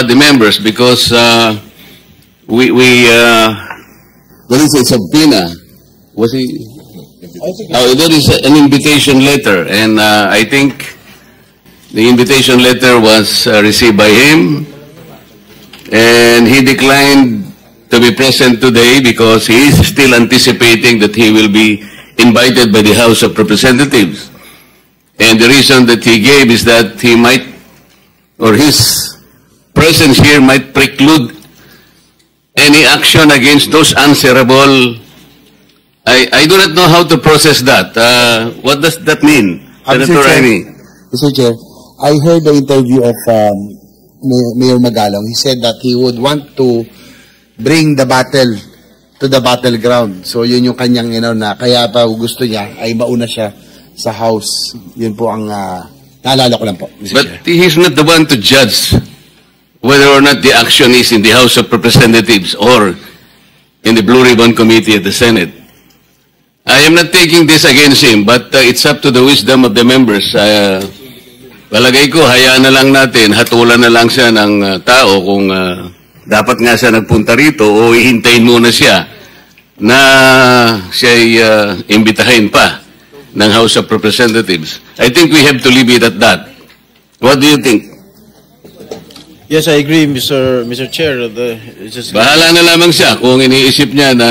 the members because there is a subpoena. Was he? Oh, there is an invitation letter, and I think the invitation letter was received by him, and he declined to be present today because he is still anticipating that he will be invited by the House of Representatives. And the reason that he gave is that he might, or his presence here might preclude any action against those answerable. I do not know how to process that. What does that mean, Senator Raimi? Mr. Chair, I heard the interview of Mayor Magalong. He said that he would want to bring the battle to the battleground. So yun yung kanyang na kaya pa gusto niya ay mauna siya sa House. Yun po ang naalala ko lang po, Mr. But Chair. he's not the one to judge whether or not the action is in the House of Representatives or in the Blue Ribbon Committee at the Senate. I am not taking this against him, but it's up to the wisdom of the members. Palagay ko, hayaan na lang natin, hatulan na lang siya ng tao kung dapat nga siya nagpunta rito o ihintayin muna siya na siya'y imbitahin pa ng House of Representatives. I think we have to leave it at that. What do you think? Yes, I agree, Mr. Chair. Bahala na lamang siya kung iniisip niya na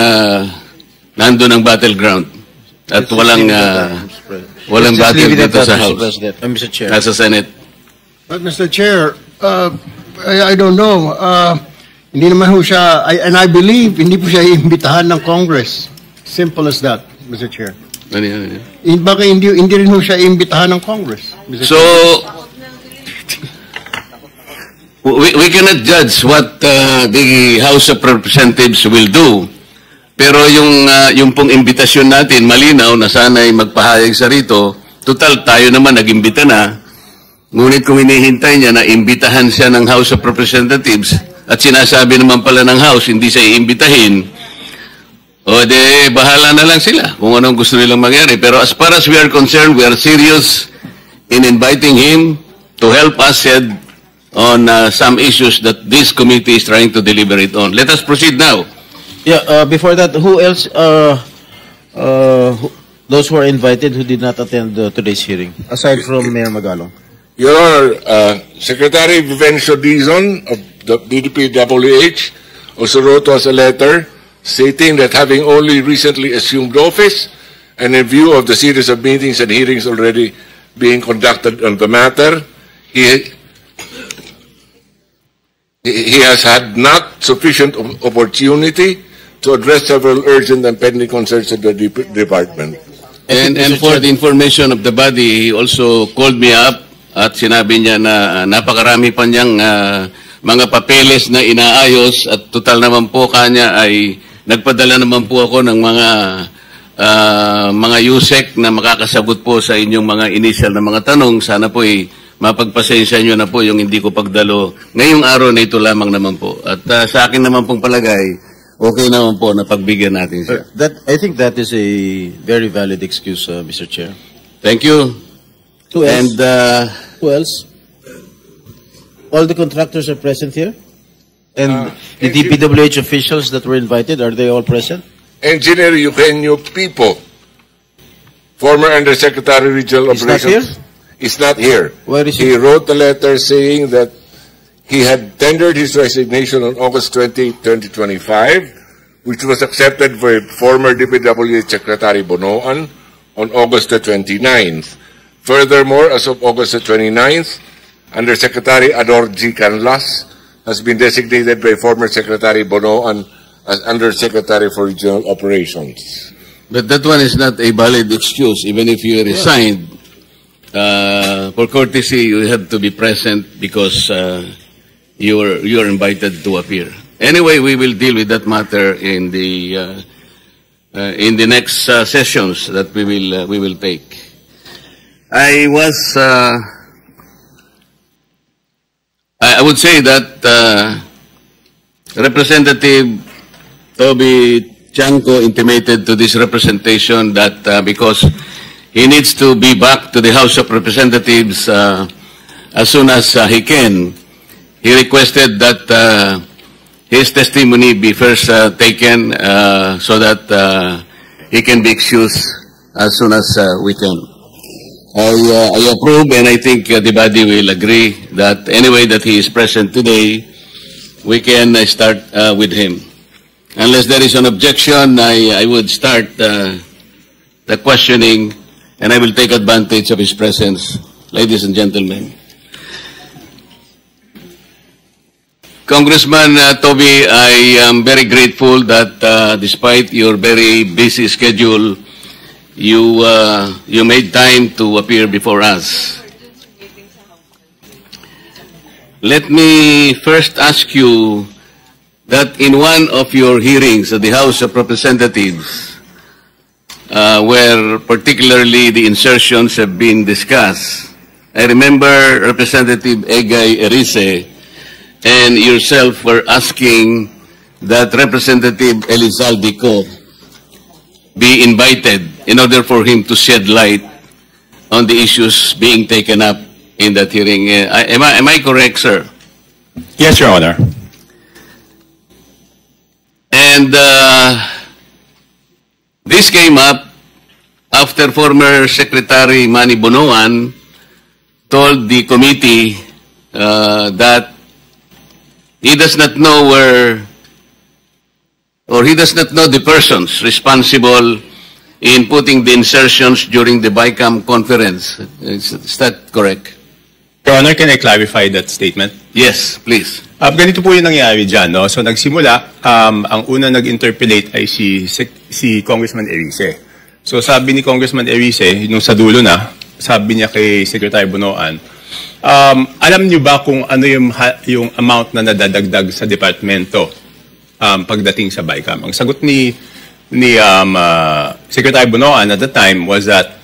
nandun ang battleground at walang battle dito sa House. Mr. Chair. Sa Senate. But Mr. Chair, I don't know. Hindi naman ho siya, and I believe, hindi po siya iimbitahan ng Congress. Simple as that, Mr. Chair. Baka hindi rin ho siya iimbitahan ng Congress. So, we cannot judge what the House of Representatives will do. Pero yung pong imbitasyon natin, malinaw na sana'y magpahayag sa rito, total tayo naman nag-imbita na, ngunit kung hinihintay niya na imbitahan siya ng House of Representatives, at sinasabi naman pala ng House, hindi siya iimbitahin, o de, bahala na lang sila kung anong gusto nilang mangyari. Pero as far as we are concerned, we are serious in inviting him to help us shed on some issues that this committee is trying to deliberate on. Let us proceed now. Yeah, before that, who else, those who are invited who did not attend today's hearing, aside from Mayor Magalong? Your Honor, Secretary Vivencio Dizon of the DPWH also wrote to us a letter stating that having only recently assumed office and in view of the series of meetings and hearings already being conducted on the matter, he has had not sufficient opportunity to address several urgent and pending concerns of the department. And for the information of the body, he also called me up at sinabi niya na napakarami pa niyang mga papeles na inaayos at total naman po kanya ay nagpadala naman po ako ng mga USEC na makakasagot po sa inyong mga initial na mga tanong. Sana po mapagpasensya nyo na po yung hindi ko pagdalo ngayong araw na ito lamang naman po. At sa akin naman pong palagay, okay naman po na pagbigyan natin siya. I think that is a very valid excuse, Mr. Chair. Thank you. Who else? And who else? All the contractors are present here? And the DPWH officials that were invited, are they all present? Engineer Eugenio Pipo, former Undersecretary Regional Operations, is not here. Where is he? He wrote a letter saying that he had tendered his resignation on August 20, 2025, which was accepted by former DPWH Secretary Bonoan on August the 29th. Furthermore, as of August the 29th, Undersecretary Ador G. Canlas has been designated by former Secretary Bonoan as Undersecretary for Regional Operations. But that one is not a valid excuse, even if you resigned. For courtesy, you have to be present because you are invited to appear. Anyway, we will deal with that matter in the next sessions that we will take. I would say that Representative Toby Chanco intimated to this representation that because he needs to be back to the House of Representatives as soon as he can, he requested that his testimony be first taken so that he can be excused as soon as we can. I approve, and I think the body will agree that anyway that he is present today, we can start with him. Unless there is an objection, I would start the questioning, and I will take advantage of his presence. Ladies and gentlemen. Congressman Toby, I am very grateful that despite your very busy schedule, you made time to appear before us. Let me first ask you that in one of your hearings at the House of Representatives, where particularly the insertions have been discussed, I remember Representative Egay Erice and yourself were asking that Representative Elizalde Co be invited in order for him to shed light on the issues being taken up in that hearing. Am I correct, sir? Yes, Your Honor. And this came up after former Secretary Manny Bonoan told the committee that he does not know he does not know the persons responsible in putting the insertions during the BICAM conference. Is that correct? Your Honor, can I clarify that statement? Yes, please. Ganito po yung nangyari dyan, no? So nagsimula, ang una nag-interpellate ay si Congressman Erice. So sabi ni Congressman Erice, nung sa dulo na, sabi niya kay Secretary Bonoan, alam niyo ba kung ano yung amount na nadadagdag sa departamento pagdating sa BICAM? Ang sagot ni Secretary Bonoan at the time was that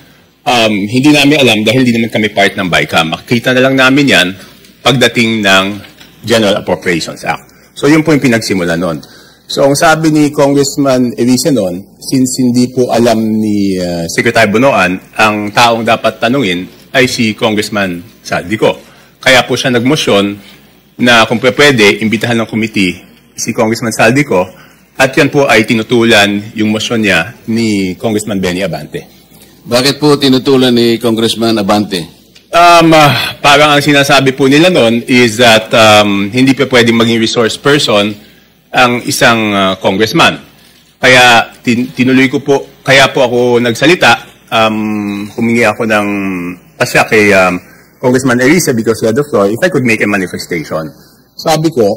hindi namin alam dahil hindi naman kami part ng BICAM. Makikita na lang namin yan pagdating ng General Appropriations Act. So yun po yung pinagsimula nun. So ang sabi ni Congressman Erice nun, since hindi po alam ni Secretary Bonoan, ang taong dapat tanungin ay si Congressman Saldico. Kaya po siya nagmosyon na kung pwede, imbitahan ng committee si Congressman Saldico at yan po ay tinutulan yung mosyon niya ni Congressman Benny Abante. Bakit po tinutulan ni Congressman Abante? Parang ang sinasabi po nila noon is that hindi pa pwedeng maging resource person ang isang congressman. Kaya tinuloy ko po, kaya po ako nagsalita, humingi ako ng pasya kay Congressman Erice because he had the floor, if I could make a manifestation. Sabi ko,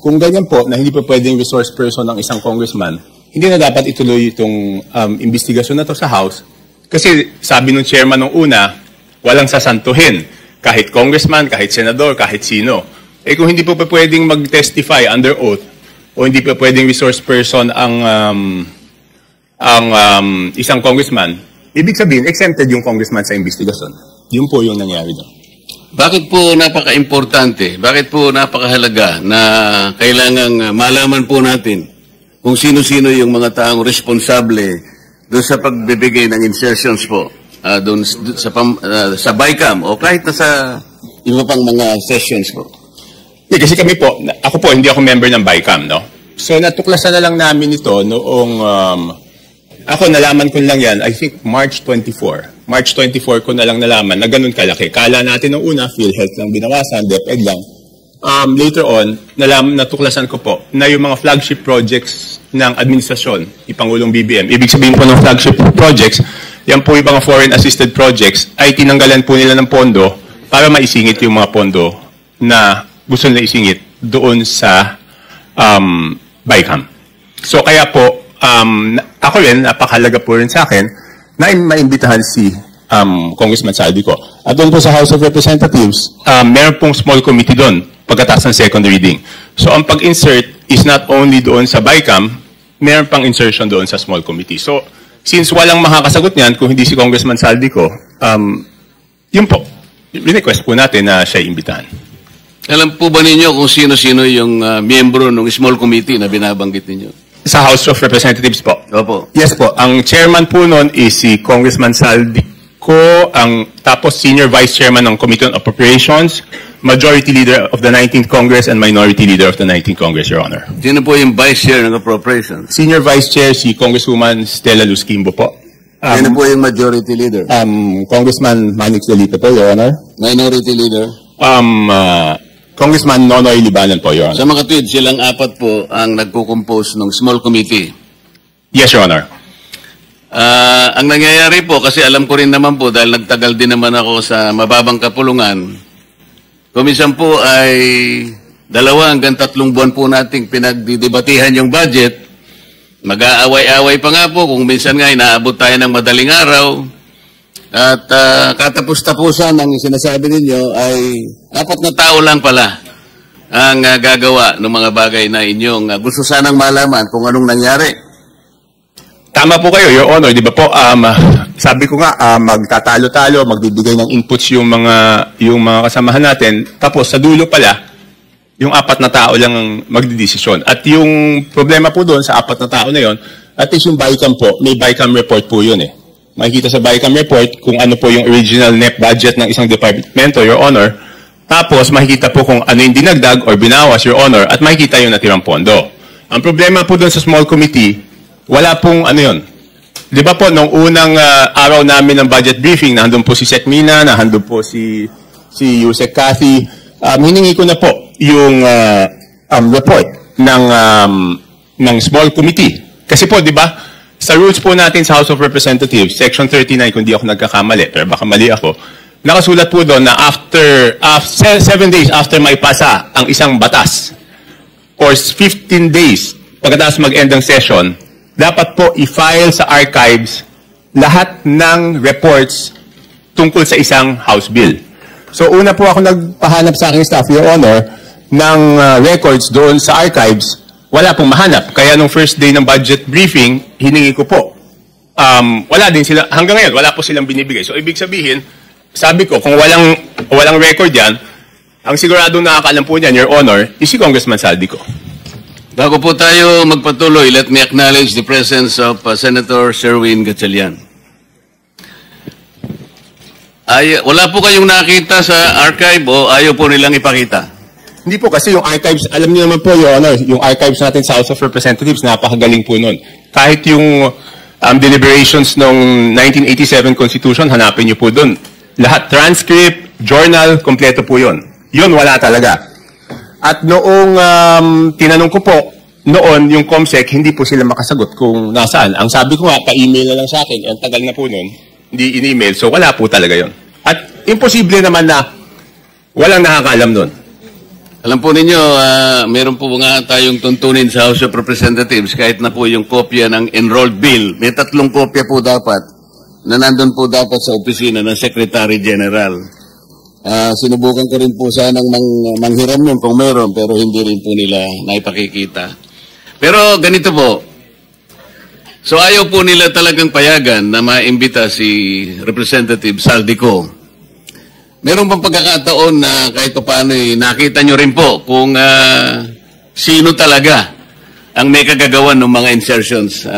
kung ganyan po na hindi pa pwedeng resource person ng isang congressman, hindi na dapat ituloy itong investigasyon na to sa House. Kasi sabi nung chairman nung una, walang sasantuhin. Kahit congressman, kahit senador, kahit sino. Eh kung hindi po pa pwedeng mag-testify under oath, o hindi pa pwedeng resource person ang isang congressman, ibig sabihin, exempted yung congressman sa investigasyon. Yun po yung nangyari doon. Bakit po napaka-importante, bakit po napakahalaga na kailangang malaman po natin kung sino-sino yung mga taong responsable doon sa pagbibigay ng insertions po doon sa BICAM o kahit na sa iba pang mga sessions po? Kasi kami po, ako po, hindi ako member ng BICAM, no? So natuklasan na lang namin ito noong, ako nalaman ko lang yan, I think March 24. March 24 ko na lang nalaman na ganun kalaki. Kala natin nung una, PhilHealth lang binawasan, DepEd lang. Later on, natuklasan ko po na yung mga flagship projects ng administrasyon, ipangulong BBM, ibig sabihin po ng flagship projects, yan po yung mga foreign assisted projects, ay tinanggalan po nila ng pondo para maisingit yung mga pondo na gusto nila isingit doon sa BICAM. So kaya po, ako rin, napakahalaga po rin sa akin na maimbitahan si Congressman Saldico. At doon po sa House of Representatives, meron pong small committee doon pagkatapos ng second reading. So ang pag-insert is not only doon sa BICAM, meron pang insertion doon sa small committee. So since walang makakasagot niyan kung hindi si Congressman Saldico, yun po, request po natin na siya imbitahan. Alam po ba ninyo kung sino-sino yung miyembro ng small committee na binabanggit ninyo? Sa House of Representatives po. Opo. Yes po. Ang chairman po noon is si Congressman Saldico, tapos senior vice chairman ng Committee on Appropriations, Majority Leader of the 19th Congress and Minority Leader of the 19th Congress, Your Honor. Sino po yung Vice Chair ng Appropriations? Senior Vice Chair, si Congresswoman Stella Luz Quimbo po. Sino po yung Majority Leader? Congressman Manix Delita po, Your Honor. Minority Leader? Congressman Nonoy Libanan po, Your Honor. Sa mga tweet, silang apat po ang nagko-compose ng small committee. Yes, Your Honor. Ang nangyayari po, kasi alam ko rin naman po, dahil nagtagal din naman ako sa mababang kapulungan, kuminsan po ay 2 hanggang 3 buwan po nating pinagdidebatihan yung budget. Mag-aaway-aaway pa nga po, kung minsan nga inaabot tayo ng madaling araw. At katapos-tapusan ang sinasabi ninyo ay 4 na tao lang pala ang gagawa ng mga bagay na inyong gusto sanang malaman kung anong nangyari. Tama po kayo, Your Honor. Di ba po, sabi ko nga, magtatalo-talo, magbibigay ng inputs yung mga kasamahan natin. Tapos, sa dulo pala, yung 4 na tao lang ang magdidesisyon. At yung problema po doon sa 4 na tao na yon, at least yung BICAM po, may BICAM report po yun eh. Makikita sa BICAM report kung ano po yung original net budget ng isang departamento, Your Honor. Tapos, makikita po kung ano yung dinagdag or binawas, Your Honor, at makikita yung natirang pondo. Ang problema po doon sa small committee, wala pong ano yun. Di ba po, nung unang araw namin ng budget briefing, nandun po si Sec Mina, nandun po si Yusek Cathy, hiningi ko na po yung report ng small committee. Kasi po, di ba, sa rules po natin sa House of Representatives, Section 39, kung di ako nagkakamali, pero baka mali ako, nakasulat po doon na after 7 days after may pasa ang isang batas, or 15 days pagkatapos mag-end ng session, dapat po i-file sa archives lahat ng reports tungkol sa isang House Bill. So una po ako nagpahanap sa aking staff, Your Honor, ng records doon sa archives, wala pong mahanap. Kaya nung first day ng budget briefing, hiningi ko po. Wala din sila, hanggang ngayon, wala po silang binibigay. So ibig sabihin, sabi ko, kung walang record yan, ang siguradong nakakaalam po niyan, Your Honor, is si Congressman Saldico. Bago po tayo magpatuloy, let me acknowledge the presence of Senator Sherwin Gatchalian. Wala po kayong nakita sa archive o ayaw po nilang ipakita? Hindi po kasi yung archives, alam niyo naman po, Your Honor, yung archives natin sa House of Representatives, napakagaling po nun. Kahit yung deliberations ng 1987 Constitution, hanapin niyo po dun. Lahat, transcript, journal, kompleto po yun. Yun, wala talaga. At noong tinanong ko po, noon yung COMSEC, hindi po sila makasagot kung nasaan. Ang sabi ko nga, pa-email na lang sa akin, ang tagal na po noon, hindi in-email, so wala po talaga yon. At imposible naman na walang nakakaalam noon. Alam po ninyo, meron po nga tayong tuntunin sa House of Representatives, kahit na po yung kopya ng enrolled bill, may 3 kopya po dapat, na nandun po dapat sa opisina ng Secretary General. Sinubukan ko rin po sanang manghiram yun kung meron, pero hindi rin po nila naipakikita. Pero ganito po, so ayaw po nila talagang payagan na maimbita si Representative Saldico. Meron pang pagkakataon na kahit paano nakita nyo rin po kung sino talaga ang may kagagawan ng mga insertions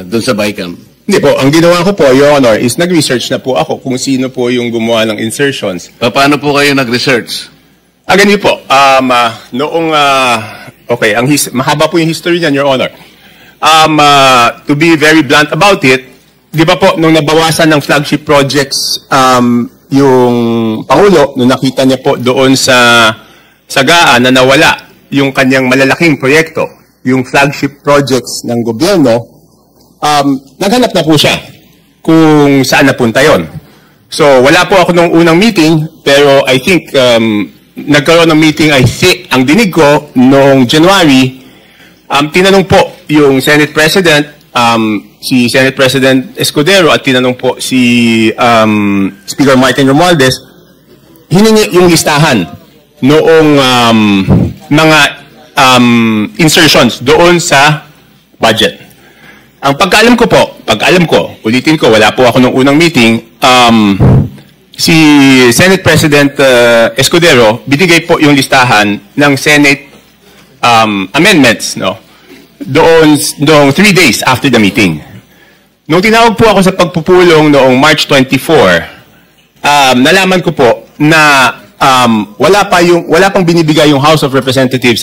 doon sa BICAM. Hindi po, ang ginawa ko po, Your Honor, is nag-research na po ako kung sino po yung gumawa ng insertions. Paano po kayo nag-research? Ganito po, mahaba po yung history niyan, Your Honor. To be very blunt about it, di ba po, nung nabawasan ng flagship projects, yung Pangulo, nung nakita niya po doon sa Sagaan na nawala yung kanyang malalaking proyekto, yung flagship projects ng gobyerno, naghanap na po siya kung saan napunta yon. So, wala po ako nung unang meeting, pero I think nagkaroon ng meeting, ang dinig ko noong January, tinanong po yung Senate President, si Senate President Escudero, at tinanong po si Speaker Martin Romualdez, hiningi yung listahan noong mga insertions doon sa budget. Ang pagkaalam ko, ulitin ko, wala po ako nung unang meeting, si Senate President Escudero, binigay po yung listahan ng Senate amendments, no? Doon 3 days after the meeting. Nung tinawag po ako sa pagpupulong noong March 24, nalaman ko po na wala pang binibigay yung House of Representatives